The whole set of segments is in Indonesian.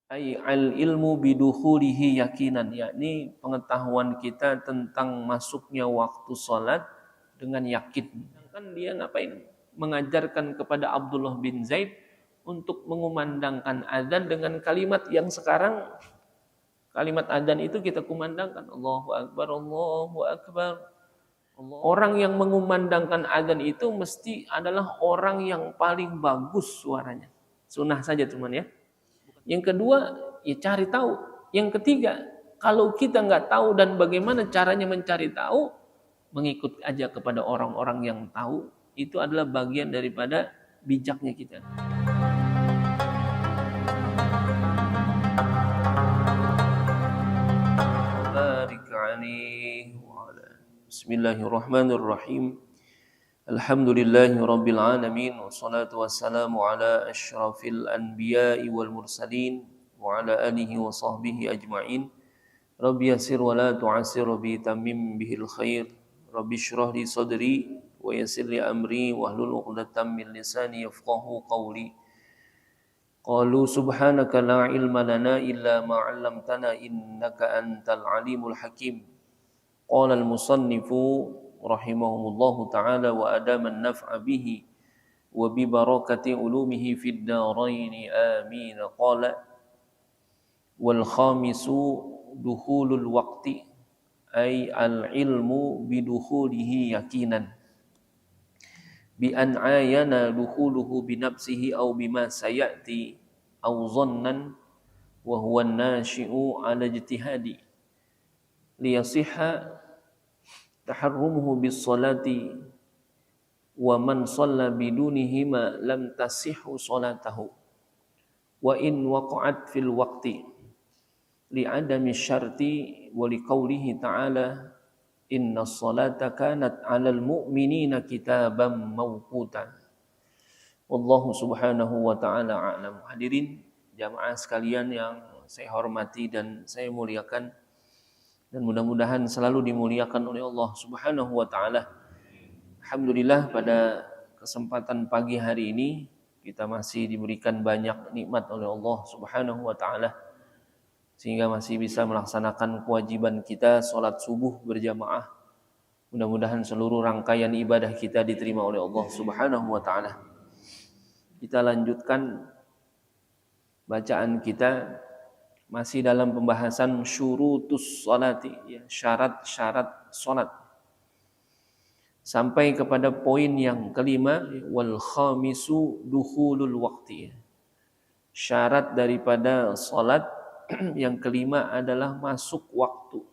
Ay al ilmu bidukhulihi yakinan, yakni pengetahuan kita tentang masuknya waktu salat dengan yakin. Kan dia ngapain? Mengajarkan kepada Abdullah bin Zaid untuk mengumandangkan azan dengan kalimat yang sekarang kalimat azan itu kita kumandangkan Allahu Akbar, Allahu Akbar. Orang yang mengumandangkan azan itu mesti adalah orang yang paling bagus suaranya. Sunnah saja teman ya. Yang kedua, ya cari tahu. Yang ketiga, kalau kita nggak tahu dan bagaimana caranya mencari tahu, mengikut aja kepada orang-orang yang tahu. Itu adalah bagian daripada bijaknya kita. Bismillahirrahmanirrahim. Alhamdulillahi rabbil alamin wassalatu wassalamu ala asyrafil anbiya'i wal mursalin wa ala alihi wa sahbihi ajma'in. Rabbi yassir wa la tu'assir bi tamim bihil khair. Rabbi shrah li sadri wa yassir li amri wahlul 'uqdatam min lisani yafqahu qawli. Qalu subhanaka la ilma lana illa ma 'allamtana innaka antal alimul hakim. Qala al-musannifu rahimahumullahu ta'ala wa adaman naf'a bihi wa bi barakati ulumihi fid darain amin. Qala wal khamisu dukhulul waqti ay al ilmu bidukhulihi yakinan bi an ayana dukhuluhu bi nafsihi aw bima sayati aw dhannan wa huwa an-nashi'u ala ijtihadi liyasihha taharrumuhu bis salati wa man shalla bidunihima lam tasihhu salatahu wa in waqa'at fil waqti li'adami syarti wa liqaulihi ta'ala innas salata kanat 'alal mu'minina kitaban mawquta. Wallahu subhanahu wa ta'ala a'lam. Hadirin jamaah sekalian yang saya hormati dan saya muliakan, dan mudah-mudahan selalu dimuliakan oleh Allah Subhanahu wa taala. Alhamdulillah pada kesempatan pagi hari ini kita masih diberikan banyak nikmat oleh Allah Subhanahu wa taala sehingga masih bisa melaksanakan kewajiban kita salat subuh berjamaah. Mudah-mudahan seluruh rangkaian ibadah kita diterima oleh Allah Subhanahu wa taala. Kita lanjutkan bacaan kita masih dalam pembahasan syurutus salati, ya, syarat-syarat salat. Sampai kepada poin yang kelima, wal khamisu dukhulul waqti. Syarat daripada salat yang kelima adalah masuk waktu.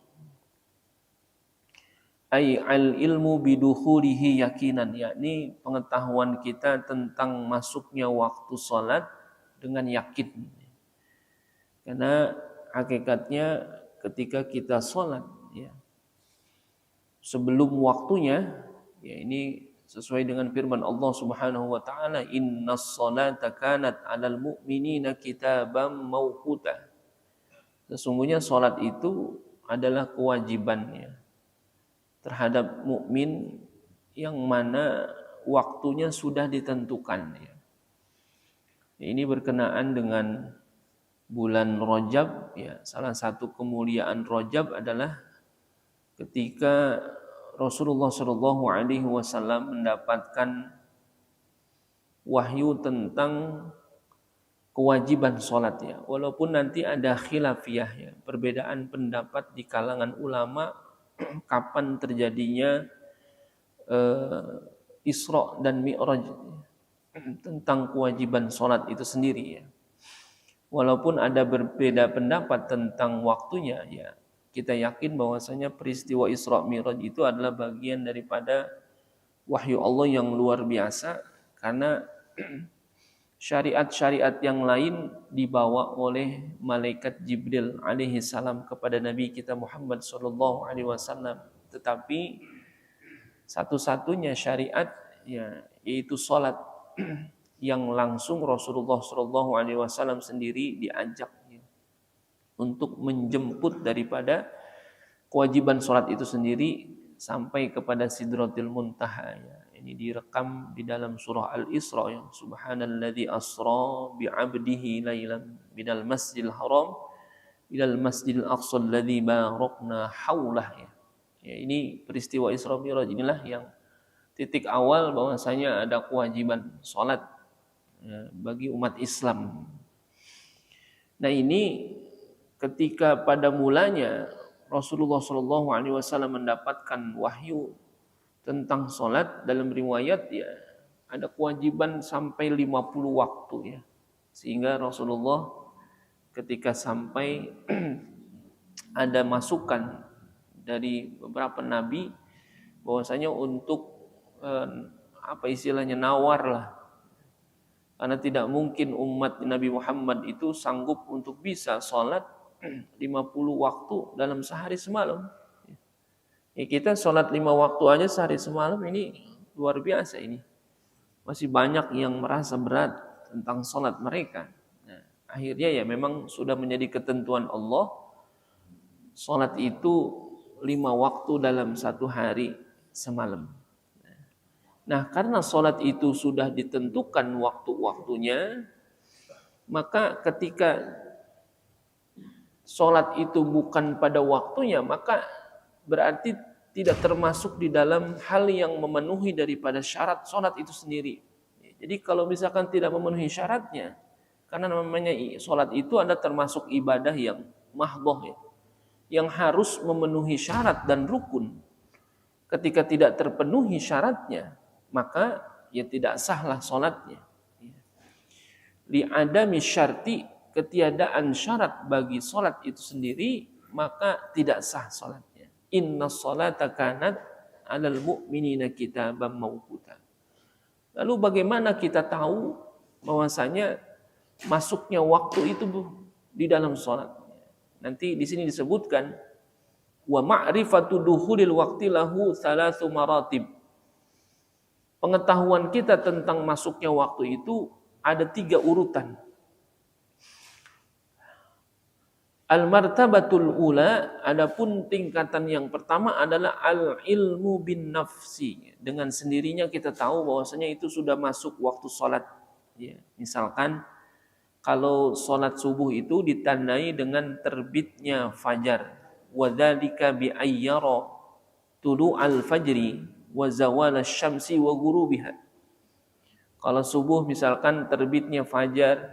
Ay al ilmu bidukhulihi yakinan, yakni pengetahuan kita tentang masuknya waktu salat dengan yakin. Karena hakikatnya ketika kita sholat, ya, sebelum waktunya, ya ini sesuai dengan firman Allah Subhanahu wa taala, innas salata kanat 'alal mu'minina kitaban mawquta. Sesungguhnya sholat itu adalah kewajibannya terhadap mukmin yang mana waktunya sudah ditentukan. Ya. Ini berkenaan dengan bulan Rajab, ya. Salah satu kemuliaan Rajab adalah ketika Rasulullah Shallallahu Alaihi Wasallam mendapatkan wahyu tentang kewajiban sholat, ya. Walaupun nanti ada khilafiyah, ya, perbedaan pendapat di kalangan ulama kapan terjadinya Isra dan Mi'raj tentang kewajiban sholat itu sendiri, ya. Walaupun ada berbeda pendapat tentang waktunya, ya kita yakin bahwasanya peristiwa Isra Mi'raj itu adalah bagian daripada wahyu Allah yang luar biasa, karena syariat-syariat yang lain dibawa oleh malaikat Jibril alaihi salam kepada Nabi kita Muhammad sallallahu alaihi wasallam, tetapi satu-satunya syariat, ya, yaitu salat yang langsung Rasulullah Shallallahu Alaihi Wasallam sendiri diajak, ya, untuk menjemput daripada kewajiban sholat itu sendiri sampai kepada Sidratil Muntaha. Ya. Ini direkam di dalam surah Al-Isra ya. Subhanalladzi asra bi'abdihi lailan minal masjidil haram ilal masjidil aqsa alladzi barakna haulah ya. Ya, ini peristiwa Isra Mi'raj inilah yang titik awal bahwasanya ada kewajiban salat ya, bagi umat Islam. Nah, ini ketika pada mulanya Rasulullah SAW mendapatkan wahyu tentang salat, dalam riwayat ya ada kewajiban sampai 50 waktu ya. Sehingga Rasulullah ketika sampai ada masukan dari beberapa nabi bahwasanya untuk apa istilahnya nawar lah, karena tidak mungkin umat Nabi Muhammad itu sanggup untuk bisa sholat 50 waktu dalam sehari semalam. Ya, kita sholat 5 waktu aja sehari semalam ini luar biasa ini. Masih banyak yang merasa berat tentang sholat mereka. Nah, akhirnya ya memang sudah menjadi ketentuan Allah, sholat itu 5 waktu dalam satu hari semalam. Nah, karena sholat itu sudah ditentukan waktu-waktunya, maka ketika sholat itu bukan pada waktunya, maka berarti tidak termasuk di dalam hal yang memenuhi daripada syarat sholat itu sendiri. Jadi kalau misalkan tidak memenuhi syaratnya, karena namanya sholat itu ada termasuk ibadah yang mahdhoh ya, yang harus memenuhi syarat dan rukun. Ketika tidak terpenuhi syaratnya, maka ya tidak sahlah sholatnya. Li'adami syarti, ketiadaan syarat bagi sholat itu sendiri, maka tidak sah sholatnya. Inna sholata kanat alal mu'minina kitaban mawquta. Lalu bagaimana kita tahu bahwasanya masuknya waktu itu di dalam sholat? Nanti di sini disebutkan wa ma'rifatu dukhulil waqti lahu thalathu maratib. Pengetahuan kita tentang masuknya waktu itu ada 3 urutan. Al-martabatul ula, adapun tingkatan yang pertama adalah al-ilmu bin nafsi. Dengan sendirinya kita tahu bahwasanya itu sudah masuk waktu sholat. Ya, misalkan kalau sholat subuh itu ditandai dengan terbitnya fajar. Wadzalika bi ayyara tulu'al fajri wa zawal asy-syamsi wa ghurubiha. Kalau subuh misalkan terbitnya fajar,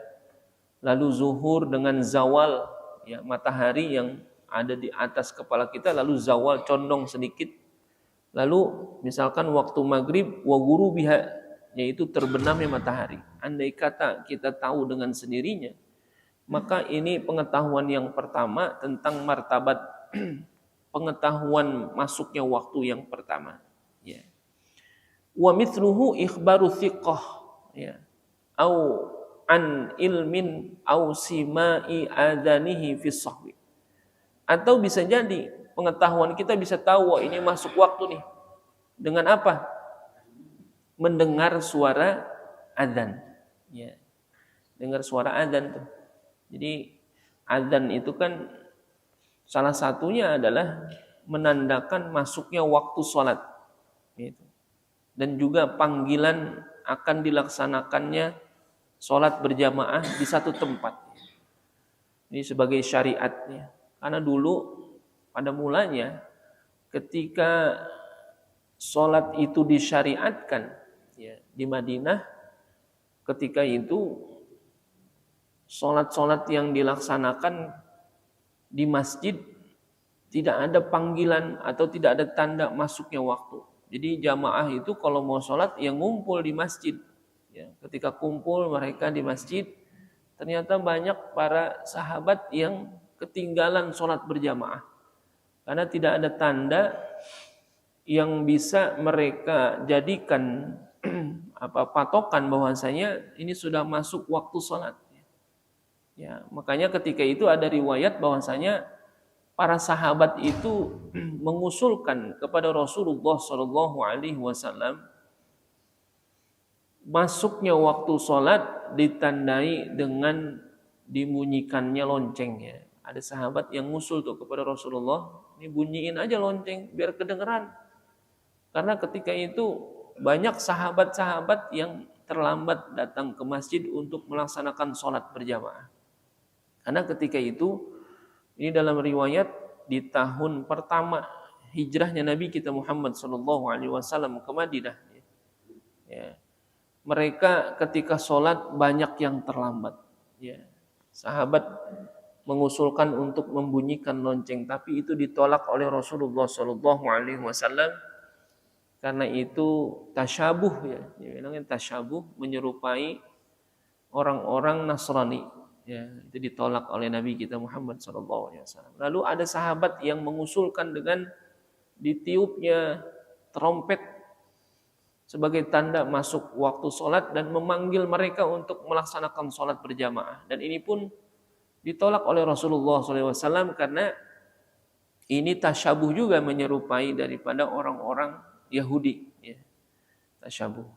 lalu zuhur dengan zawal ya matahari yang ada di atas kepala kita, lalu zawal condong sedikit. Lalu misalkan waktu maghrib wa ghurubiha, yaitu terbenamnya matahari. Andai kata kita tahu dengan sendirinya, maka ini pengetahuan yang pertama tentang martabat pengetahuan masuknya waktu yang pertama. Ya. Wa mithluhu ikhbaru thiqah, ya, au an ilmin au simai adanihi fi sahwi. Atau bisa jadi pengetahuan kita bisa tahu ini masuk waktu nih dengan apa? Mendengar suara adzan. Ya. Dengar suara adzan tuh. Jadi adzan itu kan salah satunya adalah menandakan masuknya waktu sholat. Gitu. Dan juga panggilan akan dilaksanakannya sholat berjamaah di satu tempat. Ini sebagai syariatnya. Karena dulu pada mulanya ketika sholat itu disyariatkan ya, di Madinah, ketika itu sholat-sholat yang dilaksanakan di masjid tidak ada panggilan atau tidak ada tanda masuknya waktu. Jadi jamaah itu kalau mau sholat yang ngumpul di masjid. Ya, ketika kumpul mereka di masjid, ternyata banyak para sahabat yang ketinggalan sholat berjamaah. Karena tidak ada tanda yang bisa mereka jadikan patokan bahwasanya ini sudah masuk waktu sholat. Ya, makanya ketika itu ada riwayat bahwasanya para sahabat itu mengusulkan kepada Rasulullah SAW masuknya waktu sholat ditandai dengan dibunyikannya loncengnya. Ada sahabat yang ngusul tuh kepada Rasulullah, ini bunyiin aja lonceng biar kedengeran. Karena ketika itu banyak sahabat-sahabat yang terlambat datang ke masjid untuk melaksanakan sholat berjamaah. Karena ketika itu, ini dalam riwayat di tahun pertama hijrahnya Nabi kita Muhammad SAW ke Madinah. Ya. Mereka ketika sholat banyak yang terlambat. Ya. Sahabat mengusulkan untuk membunyikan lonceng, tapi itu ditolak oleh Rasulullah SAW. Karena itu tasyabuh, ya, bilangnya tasyabuh, menyerupai orang-orang Nasrani. Ya, itu ditolak oleh Nabi kita Muhammad SAW. Lalu ada sahabat yang mengusulkan dengan ditiupnya trompet sebagai tanda masuk waktu sholat dan memanggil mereka untuk melaksanakan sholat berjamaah. Dan ini pun ditolak oleh Rasulullah SAW karena ini tasyabuh juga menyerupai daripada orang-orang Yahudi. Ya, tasyabuh.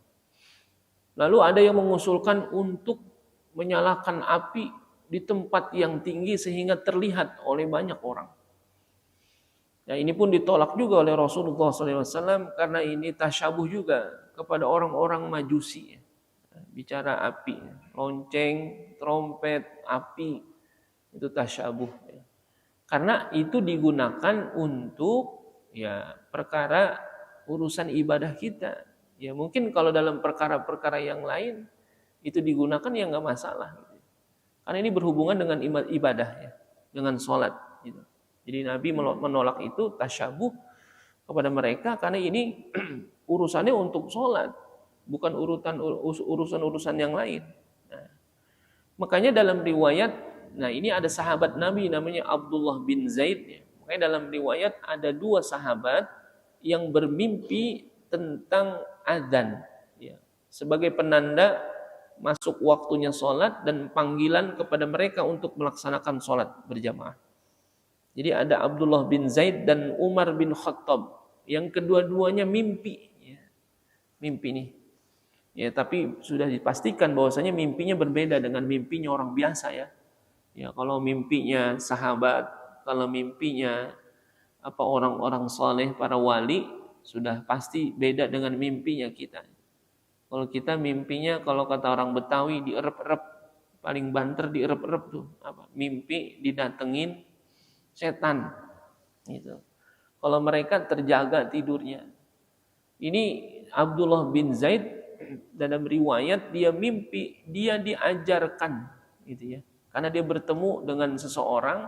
Lalu ada yang mengusulkan untuk menyalakan api di tempat yang tinggi sehingga terlihat oleh banyak orang. Ya, ini pun ditolak juga oleh Rasulullah SAW karena ini tasyabuh juga kepada orang-orang Majusi. Bicara api, lonceng, trompet, api, itu tasyabuh. Karena itu digunakan untuk ya perkara urusan ibadah kita. Ya mungkin kalau dalam perkara-perkara yang lain itu digunakan ya nggak masalah. Karena ini berhubungan dengan ibadah ya, dengan sholat. Gitu. Jadi Nabi menolak itu tasyabuh kepada mereka karena ini urusannya untuk sholat, bukan urusan-urusan yang lain. Nah, makanya dalam riwayat, nah ini ada sahabat Nabi namanya Abdullah bin Zaid. Ya. Makanya dalam riwayat ada 2 sahabat yang bermimpi tentang azan, ya, sebagai penanda masuk waktunya sholat dan panggilan kepada mereka untuk melaksanakan sholat berjamaah. Jadi ada Abdullah bin Zaid dan Umar bin Khattab yang kedua-duanya mimpi, ya. Mimpi nih, ya, tapi sudah dipastikan bahwasanya mimpinya berbeda dengan mimpinya orang biasa ya. Ya kalau mimpinya sahabat, kalau mimpinya orang-orang saleh, para wali, sudah pasti beda dengan mimpinya kita. Kalau kita mimpinya, kalau kata orang Betawi, dierep-erep, paling banter dierep-erep tuh, mimpi didatengin setan, gitu. Kalau mereka terjaga tidurnya. Ini Abdullah bin Zaid dalam riwayat dia mimpi, dia diajarkan, gitu ya, karena dia bertemu dengan seseorang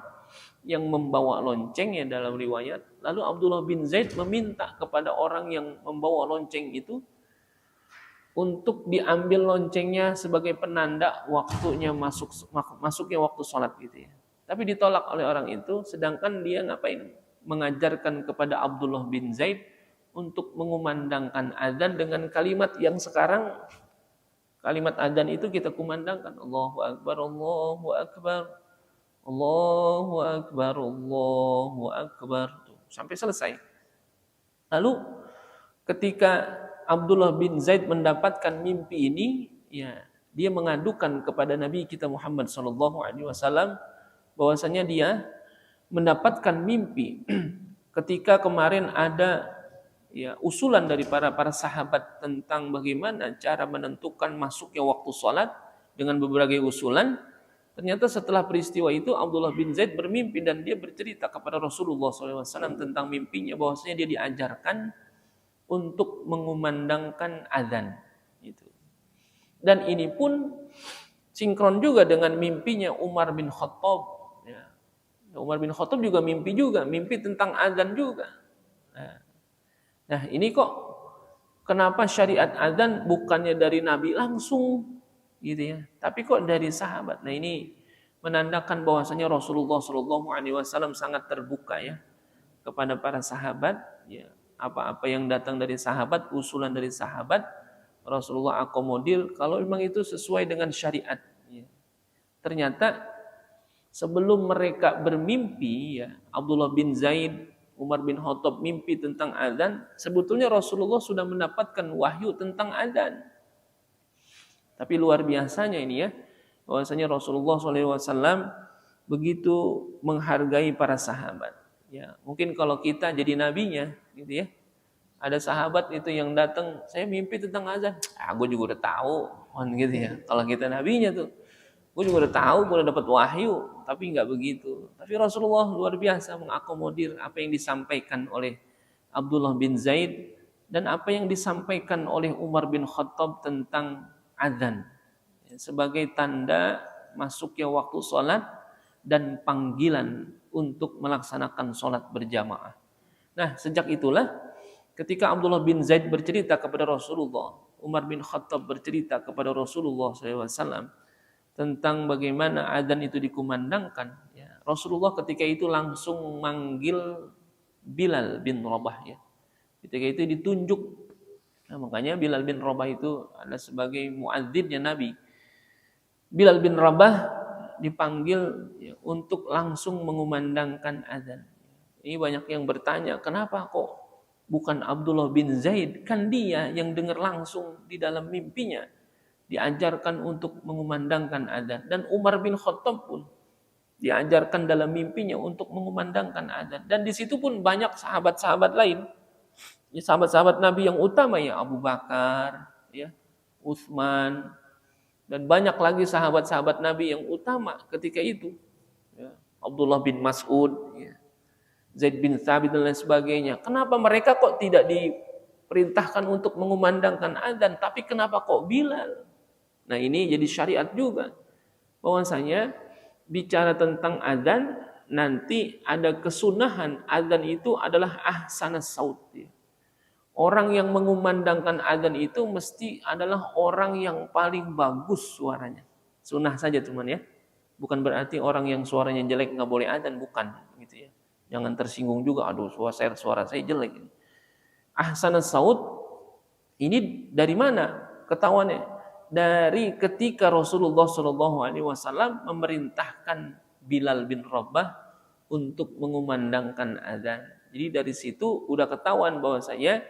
yang membawa lonceng ya dalam riwayat. Lalu Abdullah bin Zaid meminta kepada orang yang membawa lonceng itu untuk diambil loncengnya sebagai penanda waktunya masuknya waktu sholat gitu ya. Tapi ditolak oleh orang itu, sedangkan dia ngapain? Mengajarkan kepada Abdullah bin Zaid untuk mengumandangkan azan dengan kalimat yang sekarang kalimat azan itu kita kumandangkan Allahu Akbar, Allahu Akbar, Allahu Akbar, Allahu Akbar, sampai selesai. Lalu ketika Abdullah bin Zaid mendapatkan mimpi ini, ya, dia mengadukan kepada Nabi kita Muhammad SAW bahwasanya dia mendapatkan mimpi ketika kemarin ada ya usulan dari para sahabat tentang bagaimana cara menentukan masuknya waktu sholat dengan berbagai usulan. Ternyata setelah peristiwa itu Abdullah bin Zaid bermimpi dan dia bercerita kepada Rasulullah SAW tentang mimpinya bahwasanya dia diajarkan untuk mengumandangkan azan gitu. Dan ini pun sinkron juga dengan mimpinya Umar bin Khattab. Ya. Umar bin Khattab juga mimpi tentang azan juga. Nah ini kok kenapa syariat azan bukannya dari Nabi langsung gitu ya, tapi kok dari sahabat. Nah ini menandakan bahwasanya Rasulullah SAW sangat terbuka ya kepada para sahabat. Ya. Apa-apa yang datang dari sahabat, usulan dari sahabat, Rasulullah akomodir kalau memang itu sesuai dengan syariat. Ternyata sebelum mereka bermimpi, ya, Abdullah bin Zaid, Umar bin Khattab mimpi tentang azan, sebetulnya Rasulullah sudah mendapatkan wahyu tentang azan. Tapi luar biasanya ini ya, bahwasanya Rasulullah SAW begitu menghargai para sahabat. Ya, mungkin kalau kita jadi nabinya, gitu ya, Ada sahabat itu yang datang, saya mimpi tentang azan. Gue juga udah tahu, kan gitu ya. Kalau kita nabinya tuh, gue juga udah tahu, gue udah dapat wahyu, tapi nggak begitu. Tapi Rasulullah luar biasa mengakomodir apa yang disampaikan oleh Abdullah bin Zaid dan apa yang disampaikan oleh Umar bin Khattab tentang azan sebagai tanda masuknya waktu sholat dan panggilan untuk melaksanakan sholat berjamaah. Nah, sejak itulah ketika Abdullah bin Zaid bercerita kepada Rasulullah, Umar bin Khattab bercerita kepada Rasulullah SAW tentang bagaimana adzan itu dikumandangkan. Ya, Rasulullah ketika itu langsung manggil Bilal bin Rabah. Ya. Ketika itu ditunjuk. Nah, makanya Bilal bin Rabah itu adalah sebagai muadzinnya Nabi. Bilal bin Rabah dipanggil ya, untuk langsung mengumandangkan adzan. Ini banyak yang bertanya, kenapa kok bukan Abdullah bin Zaid? Kan dia yang dengar langsung di dalam mimpinya diajarkan untuk mengumandangkan adzan, dan Umar bin Khattab pun diajarkan dalam mimpinya untuk mengumandangkan adzan. Dan di situ pun banyak sahabat-sahabat lain, ya, sahabat-sahabat Nabi yang utama ya Abu Bakar, ya Utsman, dan banyak lagi sahabat-sahabat Nabi yang utama ketika itu, ya, Abdullah bin Mas'ud, ya, Zaid bin Thabit dan lain sebagainya. Kenapa mereka kok tidak diperintahkan untuk mengumandangkan adzan, tapi kenapa kok Bilal? Nah, ini jadi syariat juga. Bahwasanya bicara tentang adzan, nanti ada kesunahan adzan itu adalah ahsanas saut. Orang yang mengumandangkan adzan itu mesti adalah orang yang paling bagus suaranya. Sunnah saja teman ya. Bukan berarti orang yang suaranya jelek nggak boleh adzan, bukan gitu ya. Jangan tersinggung juga, aduh suara saya jelek. Ahsanas saut ini dari mana ketahuannya? Dari ketika Rasulullah SAW memerintahkan Bilal bin Rabah untuk mengumandangkan adzan. Jadi dari situ udah ketahuan bahwasanya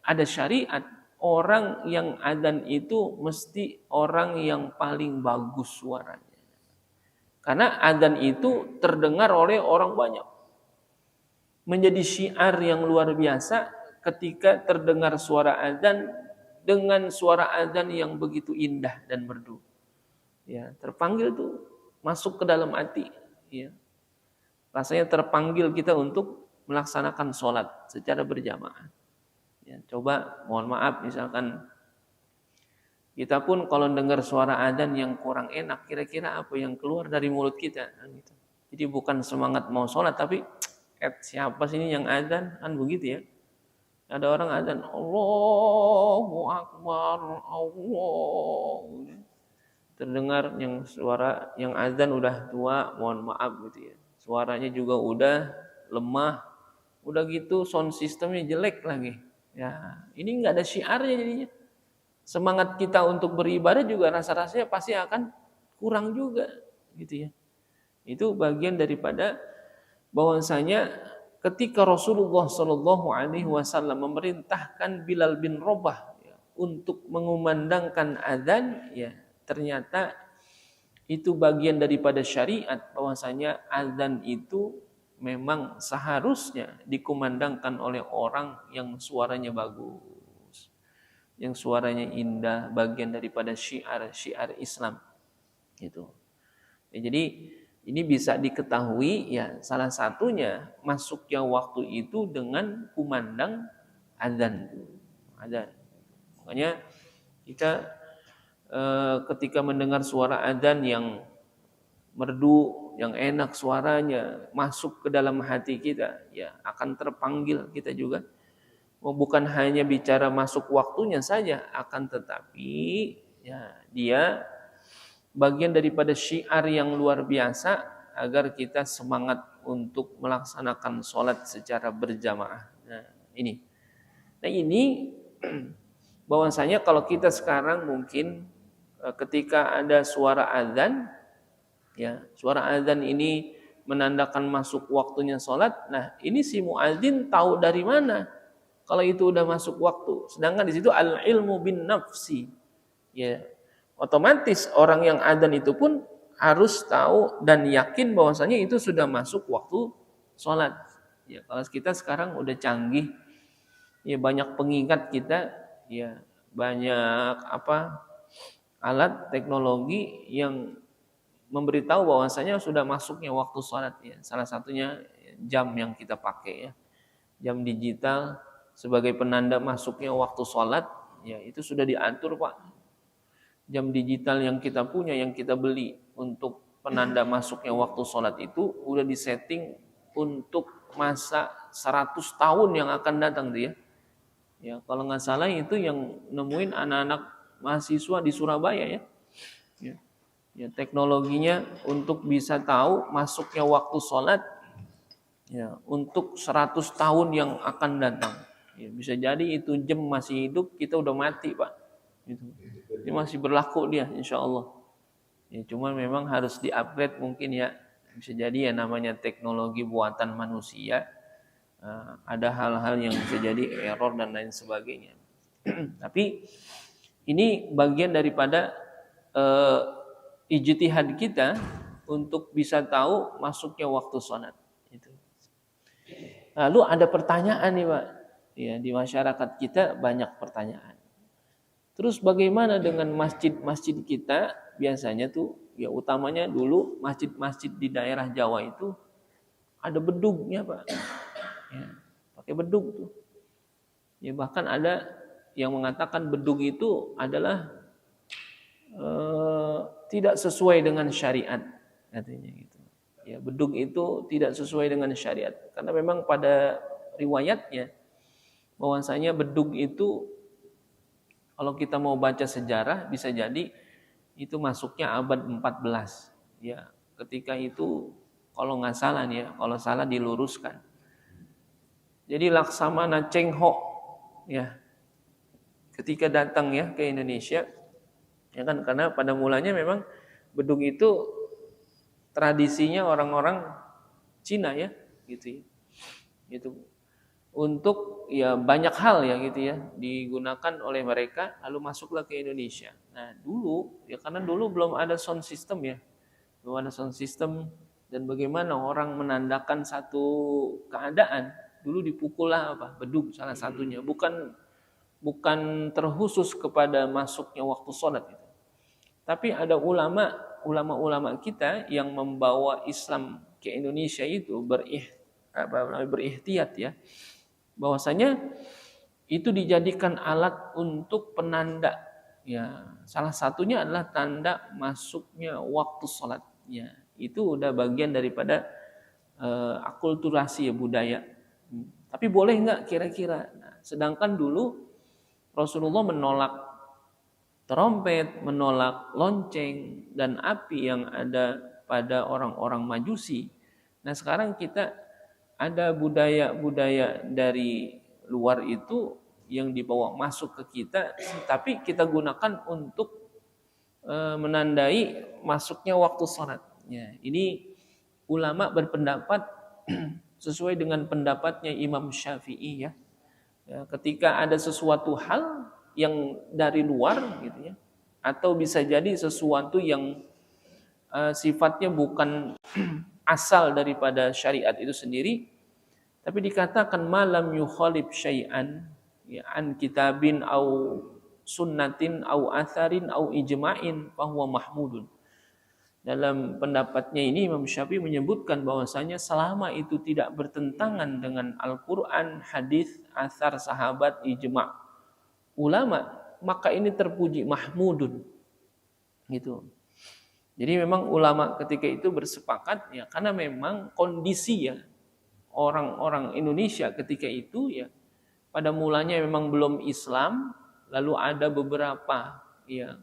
ada syariat orang yang adzan itu mesti orang yang paling bagus suaranya. Karena adzan itu terdengar oleh orang banyak. Menjadi syiar yang luar biasa ketika terdengar suara adzan dengan suara adzan yang begitu indah dan merdu. Ya, terpanggil tuh masuk ke dalam hati, ya. Rasanya terpanggil kita untuk melaksanakan sholat secara berjamaah. Ya, coba mohon maaf misalkan kita pun kalau dengar suara adzan yang kurang enak, kira-kira apa yang keluar dari mulut kita gitu. Jadi bukan semangat mau sholat, tapi siapa sih ini yang adzan, kan begitu ya. Ada orang adzan, Allahu Akbar, Allah. Terdengar yang suara yang adzan udah tua, mohon maaf gitu ya. Suaranya juga udah lemah, udah gitu sound systemnya jelek lagi. Ya, ini nggak ada syiarnya jadinya. Semangat kita untuk beribadah juga rasa-rasanya pasti akan kurang juga, gitu ya. Itu bagian daripada bahwasanya ketika Rasulullah SAW memerintahkan Bilal bin Rabah ya, untuk mengumandangkan adzan, ya ternyata itu bagian daripada syariat bahwasanya adzan itu memang seharusnya dikumandangkan oleh orang yang suaranya bagus, yang suaranya indah, bagian daripada syiar Islam gitu. Ya, jadi ini bisa diketahui ya salah satunya masuknya waktu itu dengan kumandang adzan. Makanya kita ketika mendengar suara adzan yang merdu, yang enak suaranya masuk ke dalam hati kita, ya akan terpanggil kita juga. Bukan hanya bicara masuk waktunya saja, akan tetapi ya dia bagian daripada syiar yang luar biasa agar kita semangat untuk melaksanakan sholat secara berjamaah. Nah ini bahwasanya kalau kita sekarang mungkin ketika ada suara azan, ya suara azan ini menandakan masuk waktunya sholat. Nah ini si muadzin tahu dari mana kalau itu udah masuk waktu. Sedangkan di situ al ilmu bin nafsi, ya otomatis orang yang adzan itu pun harus tahu dan yakin bahwasanya itu sudah masuk waktu sholat. Ya kalau kita sekarang udah canggih, ya banyak pengingat kita, ya banyak alat teknologi yang memberitahu bahwasanya sudah masuknya waktu sholat ya. Salah satunya jam yang kita pakai ya. Jam digital sebagai penanda masuknya waktu sholat ya, itu sudah diatur Pak. Jam digital yang kita punya, yang kita beli untuk penanda masuknya waktu sholat itu udah disetting untuk masa 100 tahun yang akan datang tuh ya. Ya, kalau nggak salah itu yang nemuin anak-anak mahasiswa di Surabaya ya. Ya, ya teknologinya untuk bisa tahu masuknya waktu sholat ya untuk 100 tahun yang akan datang. Ya, bisa jadi itu jam masih hidup, kita udah mati Pak. Itu. Ini masih berlaku dia insya Allah. Ya, cuma memang harus di-upgrade mungkin ya. Bisa jadi ya namanya teknologi buatan manusia. Ada hal-hal yang bisa jadi error dan lain sebagainya. Tapi ini bagian daripada ijtihad kita untuk bisa tahu masuknya waktu sholat. Itu. Lalu ada pertanyaan nih Pak. Ya, di masyarakat kita banyak pertanyaan. Terus bagaimana dengan masjid-masjid kita? Biasanya tuh ya utamanya dulu masjid-masjid di daerah Jawa itu ada bedugnya Pak. Ya, pakai bedug tuh. Ya bahkan ada yang mengatakan bedug itu adalah tidak sesuai dengan syariat katanya gitu. Ya bedug itu tidak sesuai dengan syariat karena memang pada riwayatnya bahwasanya bedug itu kalau kita mau baca sejarah bisa jadi itu masuknya abad 14 ya, ketika itu kalau nggak salah nih ya, kalau salah diluruskan. Jadi Laksamana Cheng Ho ya ketika datang ya ke Indonesia ya kan, karena pada mulanya memang bedug itu tradisinya orang-orang Cina ya gitu ya. Gitu. Untuk ya banyak hal ya gitu ya digunakan oleh mereka lalu masuklah ke Indonesia. Nah, dulu ya karena dulu belum ada sound system ya. Belum ada sound system dan bagaimana orang menandakan satu keadaan. Dulu dipukullah bedug salah satunya, bukan terkhusus kepada masuknya waktu sholat gitu. Tapi ada ulama kita yang membawa Islam ke Indonesia itu berihtiyat ya, bahwasanya itu dijadikan alat untuk penanda ya, salah satunya adalah tanda masuknya waktu sholat ya. Itu udah bagian daripada akulturasi ya, budaya. Tapi boleh nggak kira-kira? Nah, sedangkan dulu Rasulullah menolak trompet, menolak lonceng dan api yang ada pada orang-orang Majusi. Nah, sekarang kita ada budaya-budaya dari luar itu yang dibawa masuk ke kita, tapi kita gunakan untuk menandai masuknya waktu sholat. Ya, ini ulama berpendapat sesuai dengan pendapatnya Imam Syafi'i ya. Ya, ketika ada sesuatu hal yang dari luar gitu ya, atau bisa jadi sesuatu yang sifatnya bukan asal daripada syariat itu sendiri, tapi dikatakan malam yukhalif syai'an ya an kitabin au sunnatin au atharin au ijma'in fahuwa mahmudun. Dalam pendapatnya ini Imam Syafi'i menyebutkan bahwasanya selama itu tidak bertentangan dengan Al-Qur'an, hadis, athar sahabat, ijma' ulama, maka ini terpuji, mahmudun. Gitu. Jadi memang ulama ketika itu bersepakat ya, karena memang kondisi ya orang-orang Indonesia ketika itu ya pada mulanya memang belum Islam, lalu ada beberapa ya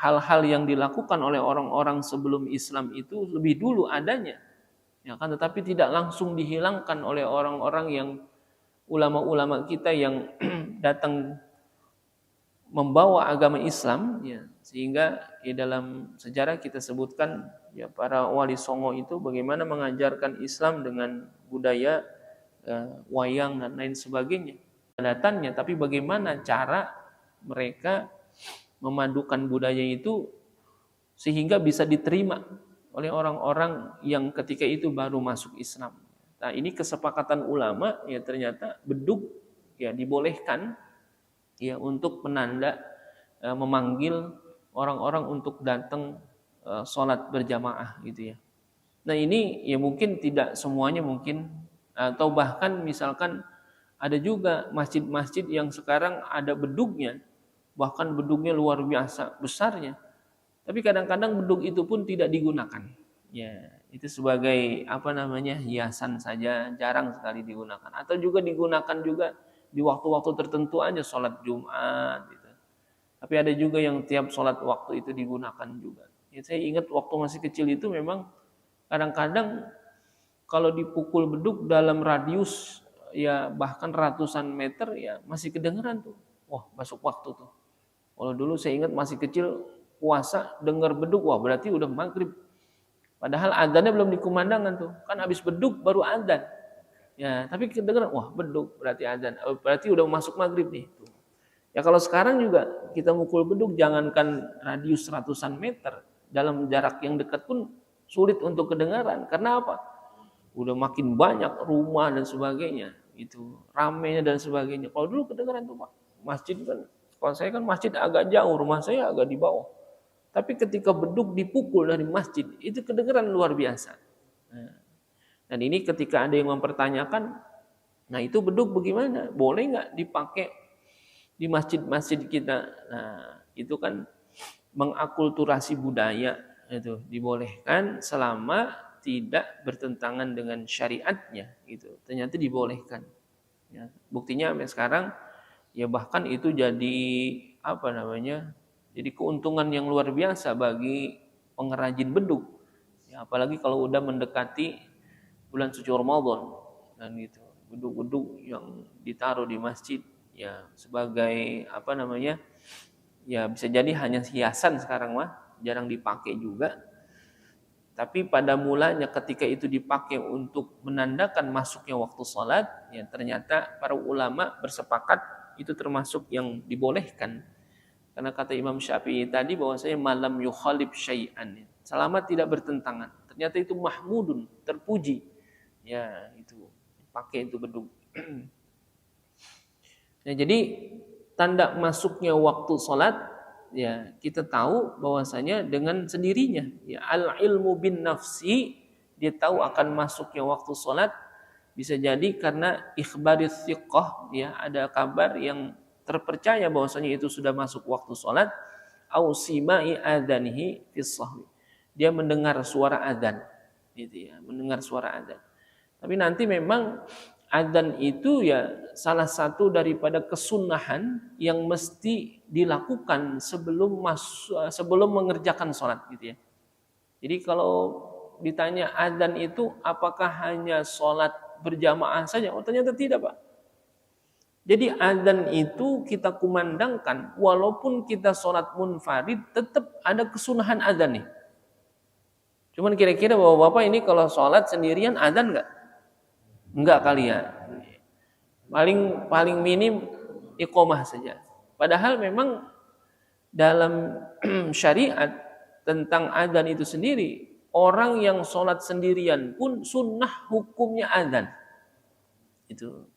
hal-hal yang dilakukan oleh orang-orang sebelum Islam itu lebih dulu adanya ya kan, tetapi tidak langsung dihilangkan oleh orang-orang yang ulama-ulama kita yang datang membawa agama Islam ya, sehingga ya dalam sejarah kita sebutkan ya para wali songo itu bagaimana mengajarkan Islam dengan budaya wayang dan lain sebagainya datangnya, tapi bagaimana cara mereka memadukan budaya itu sehingga bisa diterima oleh orang-orang yang ketika itu baru masuk Islam. Nah, ini kesepakatan ulama ya ternyata bedug ya dibolehkan ya untuk penanda memanggil orang-orang untuk datang sholat berjamaah gitu ya. Nah ini ya mungkin tidak semuanya mungkin, atau bahkan misalkan ada juga masjid-masjid yang sekarang ada bedugnya, bahkan bedugnya luar biasa besarnya, tapi kadang-kadang bedug itu pun tidak digunakan. Ya, itu sebagai apa namanya hiasan saja, jarang sekali digunakan. Atau juga digunakan juga di waktu-waktu tertentu aja, sholat Jumat gitu. Tapi ada juga yang tiap sholat waktu itu digunakan juga. Ya, saya ingat waktu masih kecil itu memang kadang-kadang kalau dipukul beduk dalam radius ya bahkan ratusan meter ya masih kedengeran tuh. Wah, masuk waktu tuh. Kalau dulu saya ingat masih kecil puasa dengar beduk, wah berarti udah maghrib. Padahal adzannya belum dikumandangkan tuh. Kan habis beduk baru adzan. Ya, tapi kedengeran wah beduk berarti adzan. Berarti udah masuk maghrib nih. Ya kalau sekarang juga kita mukul beduk jangankan radius ratusan meter, dalam jarak yang dekat pun sulit untuk kedengaran. Karena apa? Udah makin banyak rumah dan sebagainya, itu ramenya dan sebagainya. Kalau dulu kedengaran tuh Pak, masjid kan, kalau saya kan masjid agak jauh, rumah saya agak di bawah. Tapi ketika beduk dipukul dari masjid, itu kedengaran luar biasa. Nah, dan ini ketika ada yang mempertanyakan, nah itu beduk bagaimana? Boleh nggak dipakai di masjid-masjid kita? Nah, itu kan mengakulturasi budaya, itu dibolehkan selama tidak bertentangan dengan syariatnya, gitu. Ternyata dibolehkan. Ya, buktinya sampai sekarang ya bahkan itu jadi apa namanya? Jadi keuntungan yang luar biasa bagi pengrajin beduk. Ya, apalagi kalau udah mendekati bulan suci Ramadan dan gitu. Beduk-beduk yang ditaruh di masjid ya sebagai apa namanya? Ya bisa jadi hanya hiasan sekarang mah, jarang dipakai juga. Tapi pada mulanya ketika itu dipakai untuk menandakan masuknya waktu sholat, ya ternyata para ulama bersepakat itu termasuk yang dibolehkan. Karena kata Imam Syafi'i tadi bahwasanya malam yukhalib syai'an, selama tidak bertentangan. Ternyata itu mahmudun, terpuji. Ya itu pakai itu beduk. Ya, jadi tanda masuknya waktu sholat ya kita tahu bahwasanya dengan sendirinya ya al ilmu bin nafsi, dia tahu akan masuknya waktu sholat bisa jadi karena ikhbaris thiqah, ya ada kabar yang terpercaya bahwasanya itu sudah masuk waktu sholat, au simai adzanihi fis sahwi, dia mendengar suara adzan gitu ya, mendengar suara adzan. Tapi nanti memang adzan itu ya salah satu daripada kesunahan yang mesti dilakukan sebelum mengerjakan sholat gitu ya. Jadi kalau ditanya adzan itu apakah hanya sholat berjamaah saja? Oh ternyata tidak Pak. Jadi adzan itu kita kumandangkan walaupun kita sholat munfarid tetap ada kesunahan adzan nih. Cuman kira-kira bapak-bapak ini kalau sholat sendirian adzan nggak? Enggak kali ya. Paling minim iqomah saja. Padahal memang dalam syariat tentang adzan itu sendiri, orang yang sholat sendirian pun sunnah hukumnya adzan. Itu.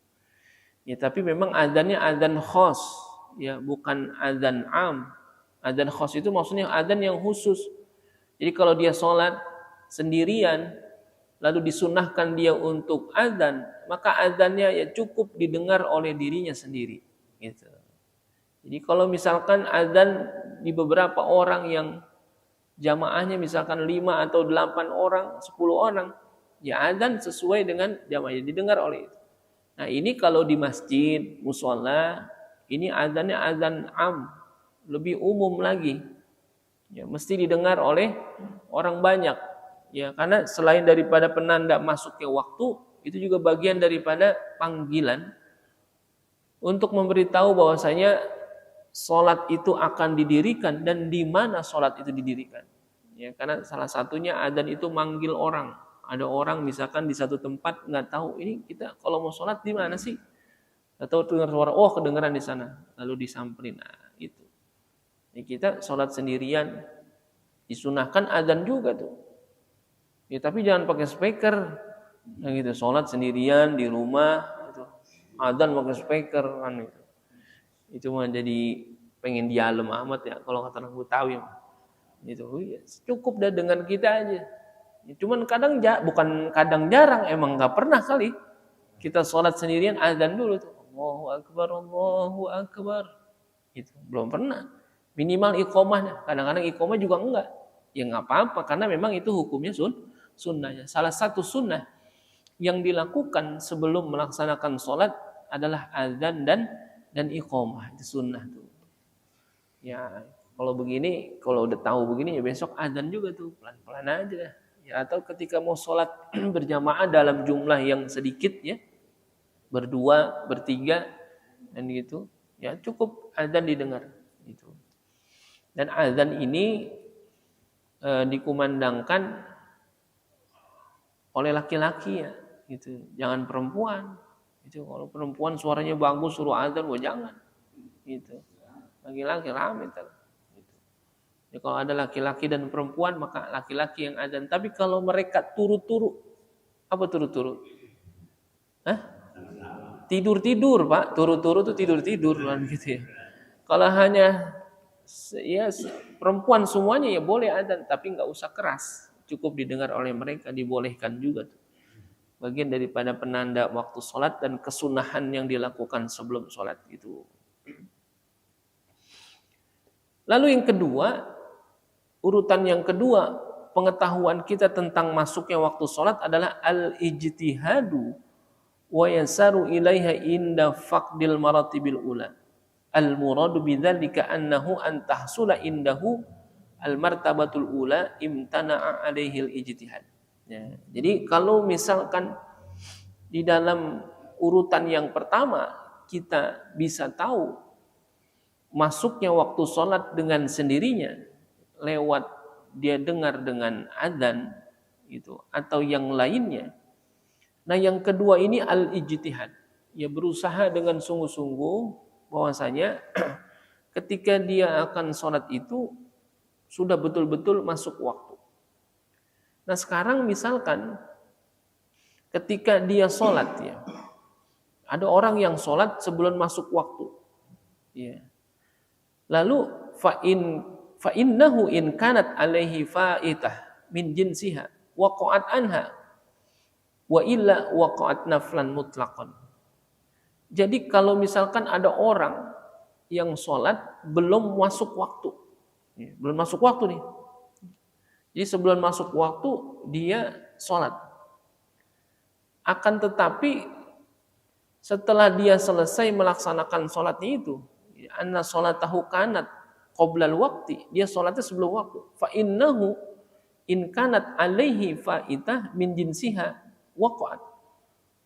Ya tapi memang adzannya adzan khos, ya bukan adzan am. Adzan khos itu maksudnya adzan yang khusus. Jadi kalau dia sholat sendirian lalu disunahkan dia untuk adzan, maka adzannya ya cukup didengar oleh dirinya sendiri gitu. Jadi kalau misalkan adzan di beberapa orang yang jamaahnya misalkan 5 atau 8 orang, 10 orang, ya adzan sesuai dengan jamaahnya didengar oleh itu. Nah, ini kalau di masjid, mushola, ini adzannya adzan am, lebih umum lagi. Ya, mesti didengar oleh orang banyak. Ya, karena selain daripada penanda masuknya waktu, itu juga bagian daripada panggilan untuk memberitahu bahwasanya sholat itu akan didirikan dan di mana sholat itu didirikan. Ya, karena salah satunya adzan itu manggil orang. Ada orang misalkan di satu tempat nggak tahu ini kita kalau mau sholat di mana sih? Atau dengar suara, oh kedengeran di sana, lalu disamperin. Nah, itu. Ya, kita sholat sendirian disunahkan adzan juga tuh. Ya tapi jangan pakai speaker, Nah gitu, sholat sendirian di rumah, gitu. Adzan pakai speaker kan gitu. Itu mah jadi pengen dialem amat ya kalau kata orang Betawi. Gitu. Ya, cukup dah dengan kita aja. Ya, cuman kadang bukan kadang jarang, emang nggak pernah kali kita sholat sendirian adzan dulu tuh. Allahu Akbar, Allahu Akbar. Gitu. Belum pernah. Minimal iqomahnya. Kadang-kadang iqomah juga enggak. Ya nggak apa-apa karena memang itu hukumnya sunnahnya. Salah satu sunnah yang dilakukan sebelum melaksanakan sholat adalah azan dan iqomah. Itu sunnah tuh. Ya kalau begini, kalau udah tahu begini ya besok azan juga tuh pelan-pelan aja. Ya atau ketika mau sholat berjamaah dalam jumlah yang sedikit ya, berdua, bertiga dan gitu, ya cukup azan didengar. Gitu. Dan azan ini dikumandangkan oleh laki-laki ya, gitu. Jangan perempuan. Itu kalau perempuan suaranya bagus suruh azan, wah jangan. Gitu. Laki-laki rame gitu. Ya, kalau ada laki-laki dan perempuan maka laki-laki yang azan. Tapi kalau mereka turut-turut, apa turut-turut? Hah? Tidur-tidur Pak, turut-turut itu tidur-tidur kan gitu ya. Kalau hanya ya perempuan semuanya ya boleh azan, tapi nggak usah keras. Cukup didengar oleh mereka, dibolehkan juga tuh. Bagian daripada penanda waktu sholat dan kesunahan yang dilakukan sebelum sholat itu. Lalu yang kedua, urutan yang kedua, pengetahuan kita tentang masuknya waktu sholat adalah al-ijtihadu wa yasaru ilaiha inda faqdil maratibil ula. Al-muradu bidzalika annahu an tahsula indahu al-martabatul ula imtana'a alaihi al-ijtihad. Ya, jadi kalau misalkan di dalam urutan yang pertama kita bisa tahu masuknya waktu sholat dengan sendirinya lewat dia dengar dengan adzan gitu atau yang lainnya. Nah yang kedua ini al-ijtihad, ya berusaha dengan sungguh-sungguh bahwasanya ketika dia akan sholat itu sudah betul-betul masuk waktu. Nah sekarang misalkan ketika dia sholat ya, ada orang yang sholat sebelum masuk waktu, ya. Lalu fa innahu in kanat alaihi faitah min jinsiha waqa'at anha wa illa waqa'at naflan mutlaqan. Jadi kalau misalkan ada orang yang sholat belum masuk waktu, ya, belum masuk waktu nih. Jadi sebelum masuk waktu dia sholat. Akan tetapi setelah dia selesai melaksanakan sholatnya itu, anna sholatahu kanat qoblal waqti, dia sholatnya sebelum waktu. Fa innahu in kanat alaihi faitah min jinsiha waqa'at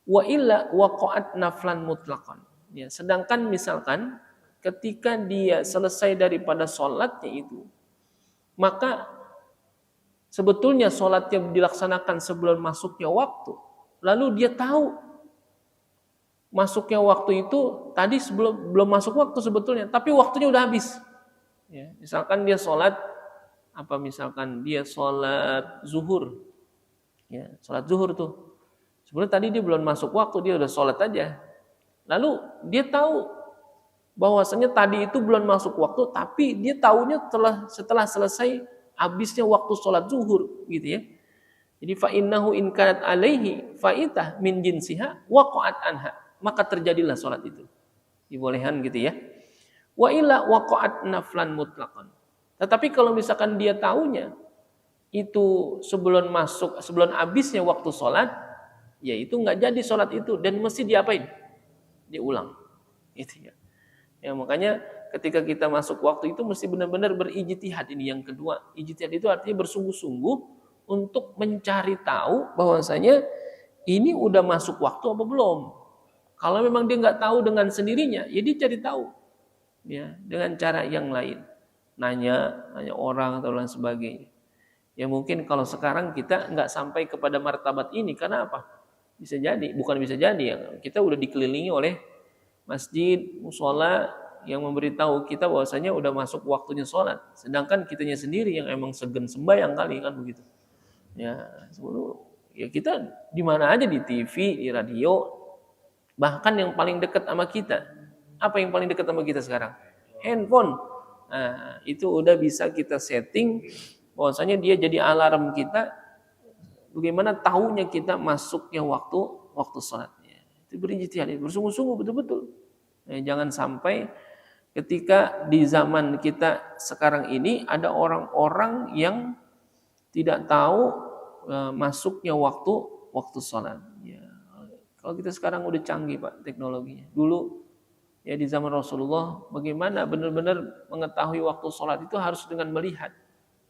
wa illa waqa'at naflan mutlaqan. Ya, sedangkan misalkan ketika dia selesai daripada sholatnya itu, maka sebetulnya sholatnya dilaksanakan sebelum masuknya waktu. Lalu dia tahu masuknya waktu itu tadi belum masuk waktu sebetulnya, tapi waktunya udah habis. Ya, misalkan dia sholat, misalkan dia sholat zuhur, ya sholat zuhur tuh. Sebenarnya tadi dia belum masuk waktu, dia udah sholat aja. Lalu dia tahu bahwasanya tadi itu belum masuk waktu, tapi dia tahunya setelah selesai habisnya waktu sholat zuhur, gitu ya. Jadi fa innahu in kanat alaihi faitah min jinsiha waqa'at anha, maka terjadilah sholat itu. Dibolehkan gitu ya. Wa illa waqa'at naflan mutlaqan. Tetapi kalau misalkan dia tahunya itu sebelum habisnya waktu sholat, ya itu nggak jadi sholat itu dan mesti diapain? Diulang. Itu ya. Ya makanya ketika kita masuk waktu itu mesti benar-benar berijtihad. Ini yang kedua. Ijtihad itu artinya bersungguh-sungguh untuk mencari tahu bahwasanya ini udah masuk waktu apa belum. Kalau memang dia nggak tahu dengan sendirinya, ya dia cari tahu, ya dengan cara yang lain, nanya orang atau lain sebagainya. Ya mungkin kalau sekarang kita nggak sampai kepada martabat ini, karena apa? Bisa jadi, bukan bisa jadi ya. Kita udah dikelilingi oleh masjid, mushola yang memberitahu kita bahwasanya udah masuk waktunya sholat. Sedangkan kitanya sendiri yang emang segen sembahyang kali kan begitu. Ya, Ya kita di mana aja, di TV, di radio, bahkan yang paling dekat sama kita. Apa yang paling dekat sama kita sekarang? Handphone. Nah, itu udah bisa kita setting bahwasanya dia jadi alarm kita. Bagaimana tahunya kita masuknya waktu salatnya. Itu berijtihad, bersungguh-sungguh betul-betul. Jangan sampai ketika di zaman kita sekarang ini ada orang-orang yang tidak tahu masuknya waktu salat. Ya. Kalau kita sekarang udah canggih Pak teknologinya. Dulu ya di zaman Rasulullah bagaimana benar-benar mengetahui waktu salat itu harus dengan melihat.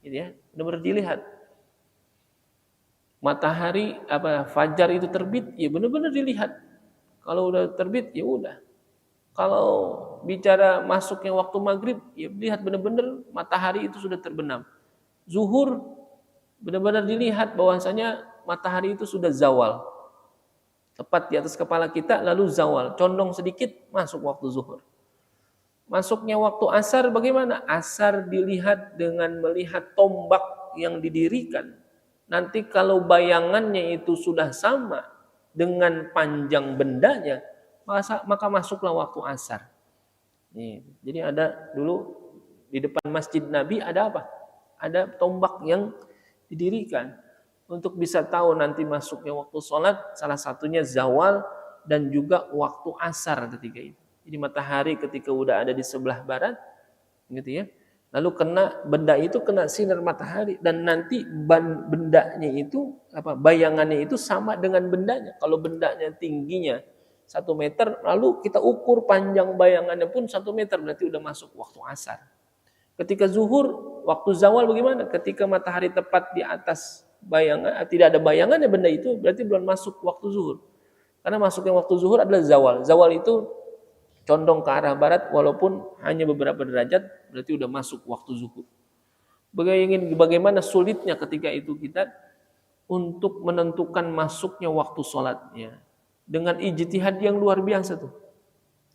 Gitu ya. Benar-benar dilihat. Matahari fajar itu terbit, ya benar-benar dilihat. Kalau udah terbit, ya udah. Kalau bicara masuknya waktu maghrib, ya lihat benar-benar matahari itu sudah terbenam. Zuhur, benar-benar dilihat bahwasanya matahari itu sudah zawal. Tepat di atas kepala kita, lalu zawal. Condong sedikit, masuk waktu zuhur. Masuknya waktu asar bagaimana? Asar dilihat dengan melihat tombak yang didirikan. Nanti kalau bayangannya itu sudah sama dengan panjang bendanya, maka masuklah waktu asar. Nih, jadi ada dulu di depan Masjid Nabi ada apa? Ada tombak yang didirikan untuk bisa tahu nanti masuknya waktu sholat, salah satunya zawal dan juga waktu asar ketika itu. Jadi matahari ketika udah ada di sebelah barat, gitu ya. Lalu benda itu kena sinar matahari dan nanti bendanya itu bayangannya itu sama dengan bendanya. Kalau bendanya tingginya 1 meter, lalu kita ukur panjang bayangannya pun 1 meter, berarti udah masuk waktu asar. Ketika zuhur, waktu zawal bagaimana? Ketika matahari tepat di atas bayangan, tidak ada bayangannya benda itu, berarti belum masuk waktu zuhur. Karena masuknya waktu zuhur adalah zawal. Zawal itu condong ke arah barat walaupun hanya beberapa derajat, berarti udah masuk waktu zuhur. Bagaimana sulitnya ketika itu kita untuk menentukan masuknya waktu sholatnya dengan ijtihad yang luar biasa tuh,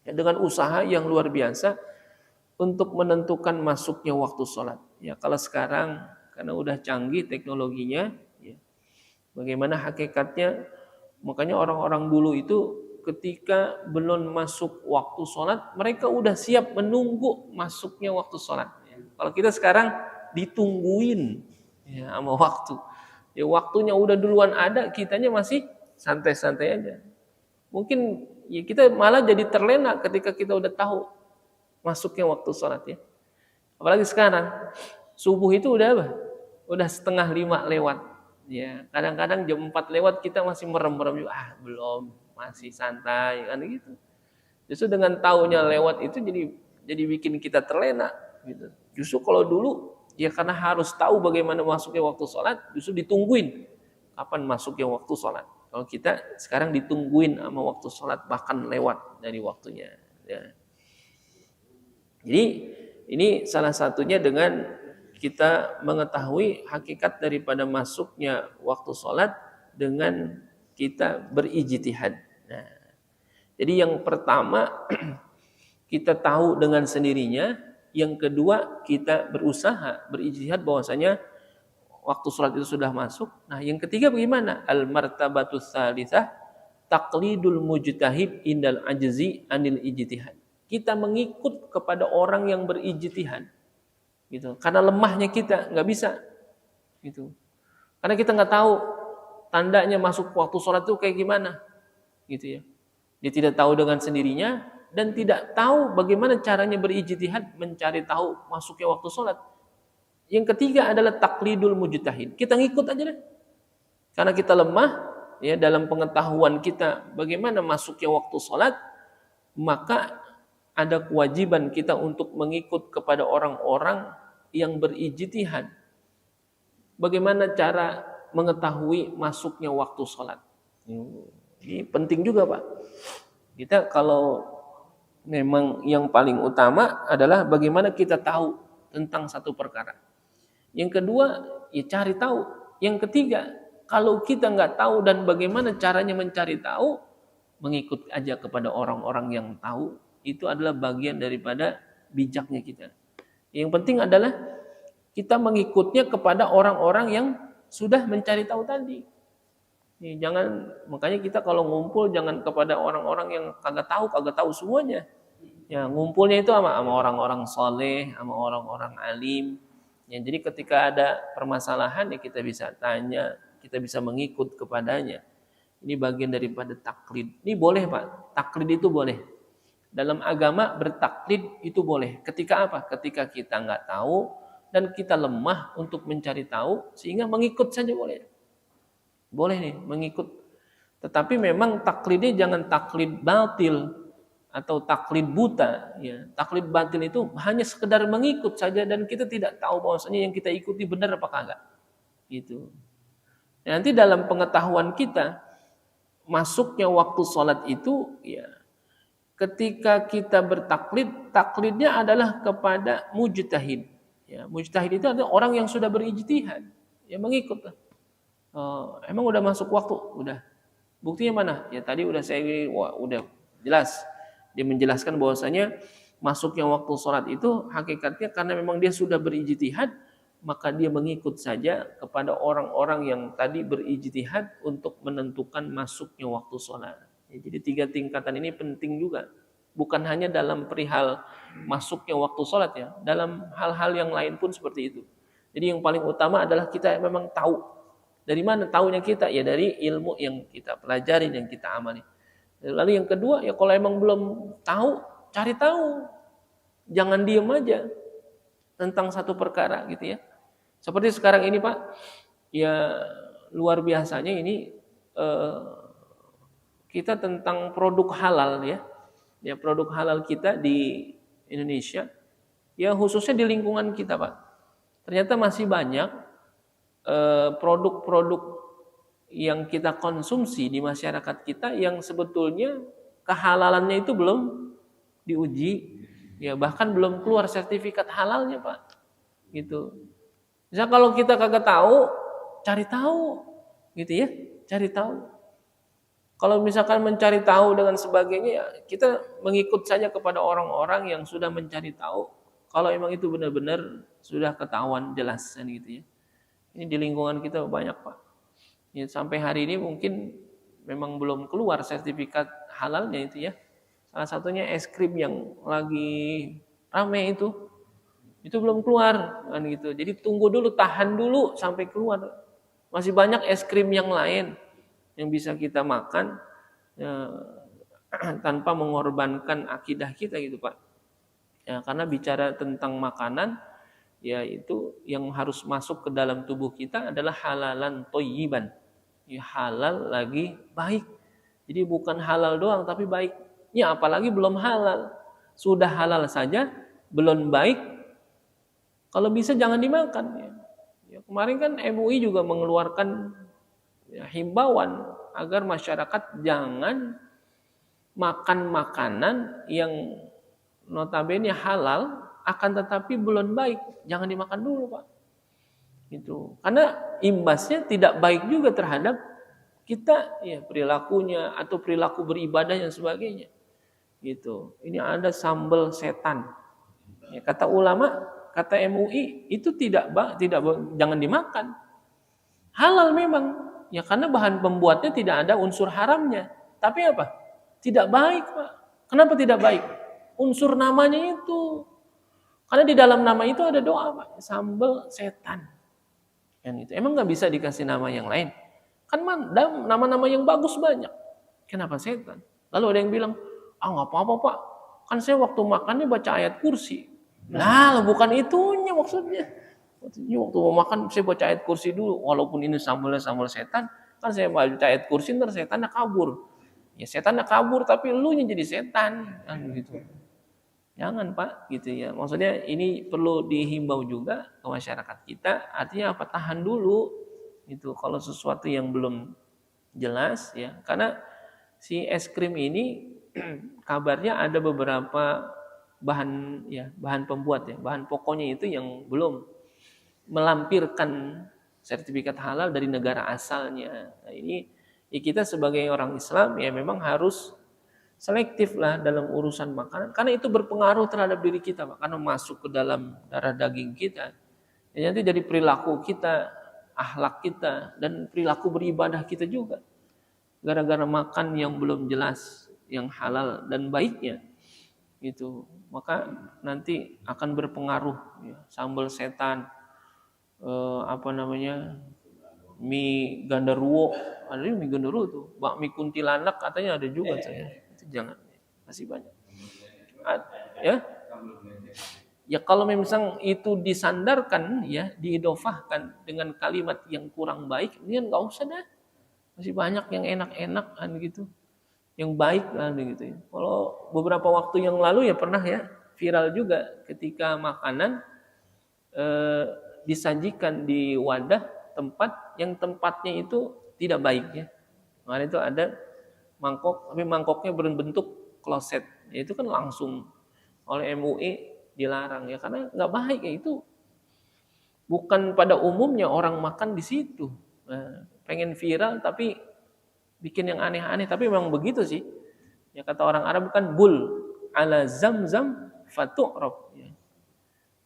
dengan usaha yang luar biasa untuk menentukan masuknya waktu sholat. Ya kalau sekarang karena udah canggih teknologinya, ya, bagaimana hakikatnya? Makanya orang-orang dulu itu ketika belum masuk waktu sholat, mereka udah siap menunggu masuknya waktu sholat. Kalau kita sekarang ditungguin ya, sama waktu. Ya, waktunya udah duluan ada, kitanya masih santai-santai aja. Mungkin ya kita malah jadi terlena ketika kita udah tahu masuknya waktu sholat ya. Apalagi sekarang, subuh itu udah apa? Udah 4:30 lewat. Ya, kadang-kadang jam 4 lewat kita masih merem-merem juga, belum, masih santai kan gitu. Justru dengan taunya lewat itu jadi bikin kita terlena gitu. Justru kalau dulu ya karena harus tahu bagaimana masuknya waktu sholat, justru ditungguin kapan masuknya waktu sholat. Kalau kita sekarang ditungguin sama waktu sholat bahkan lewat dari waktunya. Ya. Jadi ini salah satunya dengan kita mengetahui hakikat daripada masuknya waktu sholat dengan kita berijtihad. Nah, jadi yang pertama kita tahu dengan sendirinya, yang kedua kita berusaha berijtihad bahwasanya waktu sholat itu sudah masuk. Nah, yang ketiga bagaimana? Al-martabatus tsalitsah taqlidul mujtahid indal ajzi anil ijtihad. Kita mengikut kepada orang yang berijtihad. Gitu. Karena lemahnya kita nggak bisa. Gitu. Karena kita nggak tahu tandanya masuk waktu sholat itu kayak gimana. Gitu ya. Dia tidak tahu dengan sendirinya dan tidak tahu bagaimana caranya berijtihad mencari tahu masuknya waktu sholat. Yang ketiga adalah taklidul mujtahid. Kita ngikut aja deh. Karena kita lemah ya dalam pengetahuan kita bagaimana masuknya waktu sholat, maka ada kewajiban kita untuk mengikut kepada orang-orang yang berijtihad. Bagaimana cara mengetahui masuknya waktu sholat? Ini penting juga Pak. Kita kalau memang yang paling utama adalah bagaimana kita tahu tentang satu perkara. Yang kedua, ya cari tahu. Yang ketiga, kalau kita nggak tahu dan bagaimana caranya mencari tahu, mengikut aja kepada orang-orang yang tahu. Itu adalah bagian daripada bijaknya kita. Yang penting adalah kita mengikutnya kepada orang-orang yang sudah mencari tahu tadi. Jangan, makanya kita kalau ngumpul jangan kepada orang-orang yang kagak tahu semuanya. Ya, ngumpulnya itu sama orang-orang soleh, sama orang-orang alim. Ya, jadi ketika ada permasalahan ya kita bisa tanya, kita bisa mengikut kepadanya. Ini bagian daripada taklid. Ini boleh Pak, taklid itu boleh. Dalam agama bertaklid itu boleh. Ketika apa? Ketika kita nggak tahu dan kita lemah untuk mencari tahu, sehingga mengikut saja boleh. Boleh nih mengikut. Tetapi memang taklidnya jangan taklid batil atau taklid buta. Ya, taklid batil itu hanya sekedar mengikut saja dan kita tidak tahu bahwasanya yang kita ikuti benar apa kagak. Gitu. Nanti dalam pengetahuan kita masuknya waktu sholat itu ya ketika kita bertaklid, taklidnya adalah kepada mujtahid. Ya, mujtahid itu adalah orang yang sudah berijtihad, ya mengikut. Emang udah masuk waktu, udah. Buktinya mana? Ya tadi udah udah jelas. Dia menjelaskan bahwasanya masuknya waktu sholat itu hakikatnya karena memang dia sudah berijtihad, maka dia mengikut saja kepada orang-orang yang tadi berijtihad untuk menentukan masuknya waktu sholat. Ya, jadi 3 tingkatan ini penting juga. Bukan hanya dalam perihal masuknya waktu sholat ya, dalam hal-hal yang lain pun seperti itu. Jadi yang paling utama adalah kita memang tahu. Dari mana tahunya kita? Ya dari ilmu yang kita pelajari dan kita amali. Lalu yang kedua, ya kalau emang belum tahu, cari tahu. Jangan diem aja tentang satu perkara gitu ya. Seperti sekarang ini Pak, ya luar biasanya ini kita tentang produk halal ya. Ya produk halal kita di Indonesia, ya khususnya di lingkungan kita Pak. Ternyata masih banyak produk-produk yang kita konsumsi di masyarakat kita yang sebetulnya kehalalannya itu belum diuji, ya bahkan belum keluar sertifikat halalnya Pak, gitu. Misal kalau kita kagak tahu, cari tahu, gitu ya, cari tahu. Kalau misalkan mencari tahu dengan sebagainya, ya kita mengikut saja kepada orang-orang yang sudah mencari tahu. Kalau emang itu benar-benar sudah ketahuan jelas kan gitu ya. Ini di lingkungan kita banyak Pak. Ya, sampai hari ini mungkin memang belum keluar sertifikat halalnya itu ya. Salah satunya es krim yang lagi rame itu belum keluar kan gitu. Jadi tunggu dulu, tahan dulu sampai keluar. Masih banyak es krim yang lain yang bisa kita makan ya, tanpa mengorbankan akidah kita gitu Pak. Ya, karena bicara tentang makanan yaitu yang harus masuk ke dalam tubuh kita adalah halalan thayyiban. Ya, halal lagi baik. Jadi bukan halal doang tapi baiknya apalagi belum halal. Sudah halal saja belum baik. Kalau bisa jangan dimakan ya. Ya, kemarin kan MUI juga mengeluarkan ya, himbauan agar masyarakat jangan makan makanan yang notabene halal akan tetapi belum baik, jangan dimakan dulu Pak. Gitu. Karena imbasnya tidak baik juga terhadap kita ya perilakunya atau perilaku beribadah dan sebagainya. Gitu. Ini ada sambal setan. Ya, kata ulama, kata MUI itu tidak jangan dimakan. Halal memang. Ya karena bahan pembuatnya tidak ada unsur haramnya. Tapi apa? Tidak baik Pak. Kenapa tidak baik? Unsur namanya itu. Karena di dalam nama itu ada doa Pak, sambal setan. Yang itu emang nggak bisa dikasih nama yang lain. Kan nama-nama yang bagus banyak. Kenapa setan? Lalu ada yang bilang, nggak apa-apa Pak. Kan saya waktu makannya baca ayat kursi. Nah, bukan itunya maksudnya. Maksudnya waktu mau makan saya baca ayat kursi dulu. Walaupun ini sambalnya sambal setan, kan saya baca ayat kursi ntar setannya kabur. Ya setannya kabur tapi elunya jadi setan kan gitu. Jangan Pak, gitu ya. Maksudnya ini perlu dihimbau juga ke masyarakat kita. Artinya apa? Tahan dulu, itu kalau sesuatu yang belum jelas ya. Karena si es krim ini kabarnya ada beberapa bahan pembuat ya, bahan pokoknya itu yang belum melampirkan sertifikat halal dari negara asalnya. Nah, ini ya kita sebagai orang Islam ya memang harus selektif lah dalam urusan makanan karena itu berpengaruh terhadap diri kita Pak. Karena masuk ke dalam darah daging kita ya, nanti jadi perilaku kita akhlak kita dan perilaku beribadah kita juga. Gara-gara makan yang belum jelas, yang halal dan baiknya. Itu maka nanti akan berpengaruh ya, sambal setan, mie gandarwo, ada mie gandarwo tuh, bakmi kuntilanak katanya ada juga saya. Itu jangan, masih banyak. Ya. Ya kalau memang itu disandarkan ya, diidofahkan dengan kalimat yang kurang baik, ini kan nggak usah dah. Masih banyak yang enak-enak kan gitu. Yang baik kan gitu ya. Kalau beberapa waktu yang lalu ya pernah ya viral juga ketika makanan disajikan di wadah tempat yang tempatnya itu tidak baik ya. Makanya itu ada mangkok, tapi mangkoknya berbentuk kloset. Ya, itu kan langsung oleh MUI dilarang ya karena nggak baik ya, itu bukan pada umumnya orang makan di situ. Nah, pengen viral tapi bikin yang aneh-aneh, tapi memang begitu sih. Ya kata orang Arab kan bul ala zamzam fatu'rab. Ya.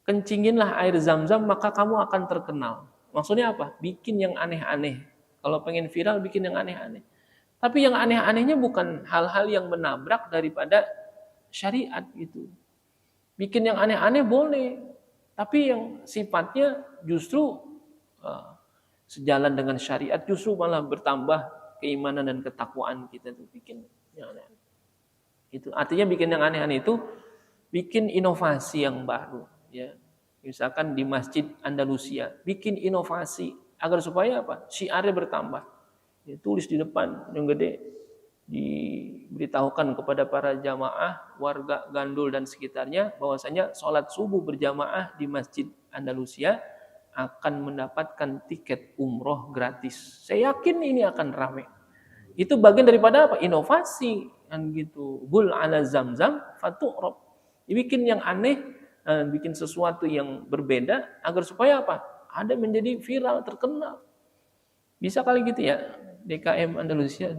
Kencinginlah air zam-zam maka kamu akan terkenal. Maksudnya apa? Bikin yang aneh-aneh. Kalau pengen viral bikin yang aneh-aneh. Tapi yang aneh-anehnya bukan hal-hal yang menabrak daripada syariat gitu. Bikin yang aneh-aneh boleh, tapi yang sifatnya justru sejalan dengan syariat, justru malah bertambah keimanan dan ketakwaan kita tuh bikin yang aneh-aneh. Itu artinya bikin yang aneh-aneh itu bikin inovasi yang baru, ya. Misalkan di Masjid Andalusia, bikin inovasi agar supaya apa? Syiarnya bertambah. Ya, tulis di depan yang gede, diberitahukan kepada para jamaah, warga Gandul dan sekitarnya bahwasanya sholat subuh berjamaah di Masjid Andalusia akan mendapatkan tiket umroh gratis. Saya yakin ini akan ramai. Itu bagian daripada apa? Inovasi kan gitu. Bul ala zamzam fatu'rab. Bikin yang aneh, bikin sesuatu yang berbeda agar supaya apa? Ada menjadi viral, terkenal. Bisa kali gitu ya. DKM Andalusia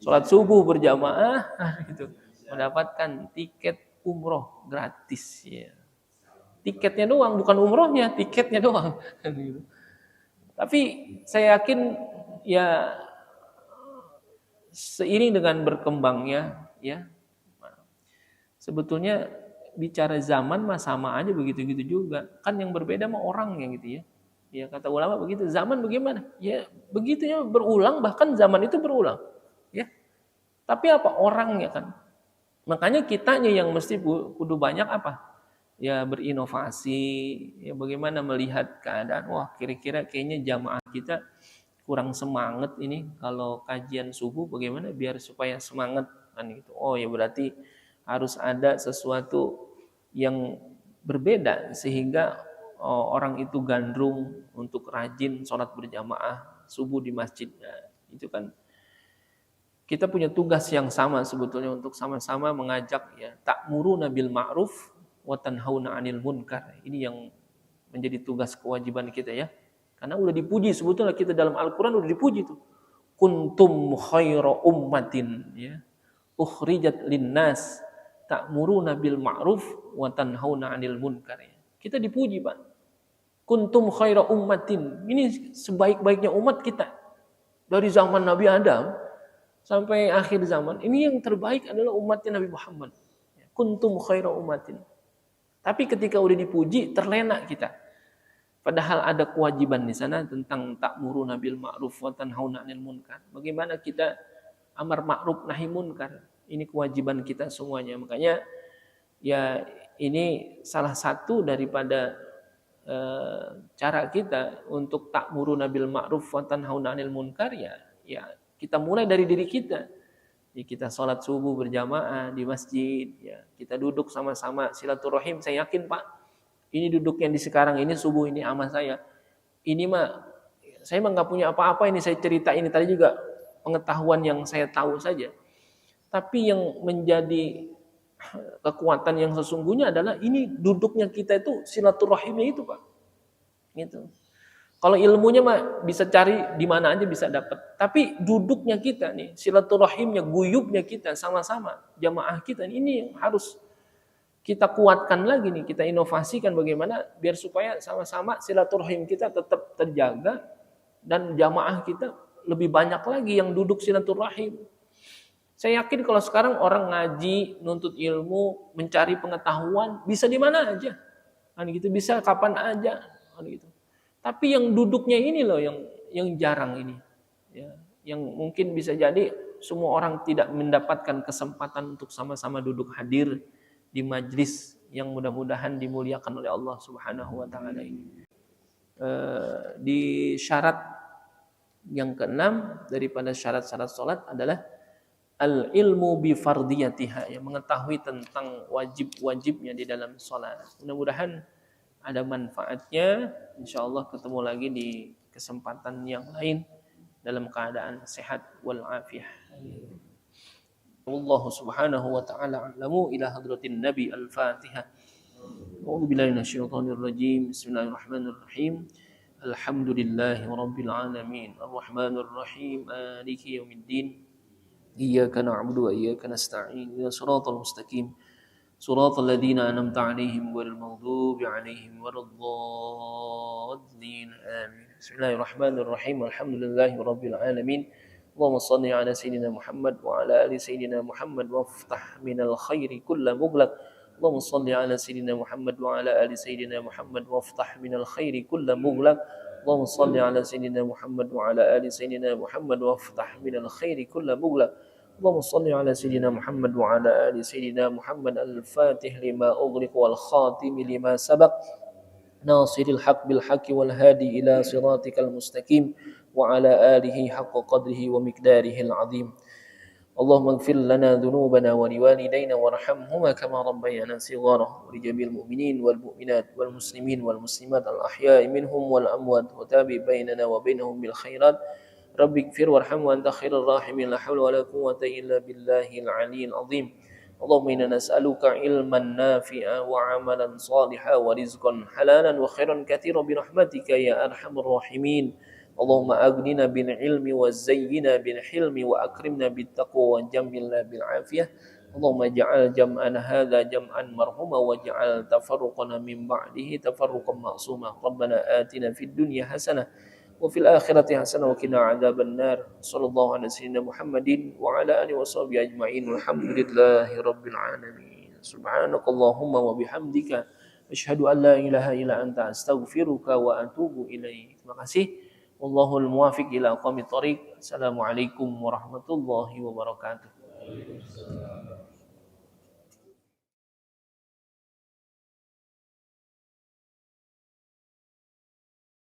sholat subuh berjamaah gitu, mendapatkan tiket umroh gratis ya. Tiketnya doang, bukan umrohnya, tiketnya doang. Tapi saya yakin ya seiring dengan berkembangnya ya, sebetulnya bicara zaman mah sama aja begitu-gitu juga. Kan yang berbeda mah orangnya gitu ya. Ya kata ulama begitu, zaman bagaimana? Ya begitunya berulang, bahkan zaman itu berulang. Ya. Tapi apa orangnya kan? Makanya kitanya yang mesti kudu banyak apa? Ya berinovasi, ya bagaimana melihat keadaan, wah kira-kira kayaknya jamaah kita kurang semangat ini kalau kajian subuh, bagaimana biar supaya semangat kan gitu. Oh ya berarti harus ada sesuatu yang berbeda sehingga orang itu gandrung untuk rajin sholat berjamaah subuh di masjid. Nah, itu kan kita punya tugas yang sama sebetulnya untuk sama-sama mengajak ya ta'muruna bil ma'ruf wa tanhauna 'anil munkar. Ini yang menjadi tugas kewajiban kita ya. Karena udah dipuji sebetulnya kita dalam Al-Qur'an udah dipuji tuh. Kuntum khaira ummatin ya. Ukhrijat linnas ta'muruna bil ma'ruf wa tanhauna 'anil munkar. Kita dipuji, Pak. Kuntum khaira ummatin. Ini sebaik-baiknya umat kita. Dari zaman Nabi Adam sampai akhir zaman. Ini yang terbaik adalah umatnya Nabi Muhammad. Kuntum khaira ummatin. Tapi ketika udah dipuji, terlena kita. Padahal ada kewajiban di sana tentang ta'muruna bil ma'ruf wa tanhauna 'anil munkar. Bagaimana kita amar ma'ruf nahi munkar. Ini kewajiban kita semuanya. Makanya ya ini salah satu daripada cara kita untuk ta'muruna bil ma'ruf wa tanhauna 'anil munkar ya kita mulai dari diri kita. Ya, kita sholat subuh berjamaah di masjid, ya kita duduk sama-sama silaturahim. Saya yakin Pak, ini duduk yang di sekarang ini subuh ini sama saya. Ini mah saya mah nggak punya apa-apa, ini saya cerita ini tadi juga pengetahuan yang saya tahu saja. Tapi yang menjadi kekuatan yang sesungguhnya adalah ini duduknya kita itu silaturahimnya itu Pak. Gitu. Kalau ilmunya mah bisa cari di mana aja bisa dapat. Tapi duduknya kita nih, silaturahimnya, guyubnya kita sama-sama, jamaah kita ini yang harus kita kuatkan lagi nih, kita inovasikan bagaimana biar supaya sama-sama silaturahim kita tetap terjaga dan jamaah kita lebih banyak lagi yang duduk silaturahim. Saya yakin kalau sekarang orang ngaji, nuntut ilmu, mencari pengetahuan bisa di mana aja. Kan gitu, bisa kapan aja, kan gitu. Tapi yang duduknya ini loh yang jarang ini. Ya, yang mungkin bisa jadi semua orang tidak mendapatkan kesempatan untuk sama-sama duduk hadir di majlis yang mudah-mudahan dimuliakan oleh Allah Subhanahu wa taala ini. Di syarat yang keenam daripada syarat-syarat salat adalah al-ilmu bi fardiyatiha, yang mengetahui tentang wajib-wajibnya di dalam salat. Mudah-mudahan ada manfaatnya. Insyaallah ketemu lagi di kesempatan yang lain dalam keadaan sehat wal afiyah. Allah subhanahu wa ta'ala a'lamu. Ila hadratin Nabi al-Fatihah. A'udzu billahi minasyaitonir rajim. Bismillahirrahmanirrahim. Alhamdulillahi rabbil alamin. Arrahmanir rahim. Maliki yaumiddin. Iyyaka na'budu wa iyyaka nasta'in. Ihdinas siratal mustaqim. Siratal ladzina an'amta 'alaihim ghairil maghdubi 'alaihim waladdallin. Amin. Bismillahirrahmanirrahim. Alhamdulillahi rabbil alamin. اللهم صل على سيدنا محمد وعلى آل سيدنا محمد وافتح من الخير كل مغلق اللهم صل على سيدنا محمد وعلى آل سيدنا محمد وافتح من الخير كل مغلق اللهم صل على سيدنا محمد وعلى آل سيدنا محمد وافتح من الخير كل مغلق اللهم صل على سيدنا محمد وعلى آل سيدنا محمد الفاتح لما أغلق والخاتم لما سبق ناصر الحق بالحق والهادي إلى صراطك المستقيم وعلى آله حق قدره ومقداره العظيم اللهم اغفر لنا ذنوبنا ولوالدينا وارحمهما كما ربيانا صغارا ولجميع المؤمنين والمؤمنات والمسلمين والمسلمات الأحياء منهم والأموات وتابع بيننا وبينهم بالخيرات رب اغفر وارحم وأنت خير الراحمين لا حول ولا قوة إلا بالله العلي العظيم اللهم إنا نسألك علما نافعا وعملا صالحا ورزقا حلالا وخيرا كثيرا برحمتك يا أرحم الراحمين اللهم أغننا بالعلم وزينا بالحلم وأكرمنا بالتقوى وجملنا بالعافية اللهم اجعل جمعنا هذا جمعا مرحوما واجعل تفرقنا من بعده تفرقا معصوما ربنا آتنا في الدنيا حسنة وفي الآخرة حسنة وقنا عذاب النار صلى الله على سيدنا محمد وعلى آله وصحبه أجمعين والحمد لله رب العالمين سبحانك اللهم وبحمدك أشهد أن لا إله إلا أنت أستغفرك وأتوب إليك. Terima kasih. Wallahul muwafiq ila aqwamit thoriq. Assalamualaikum warahmatullahi wabarakatuh.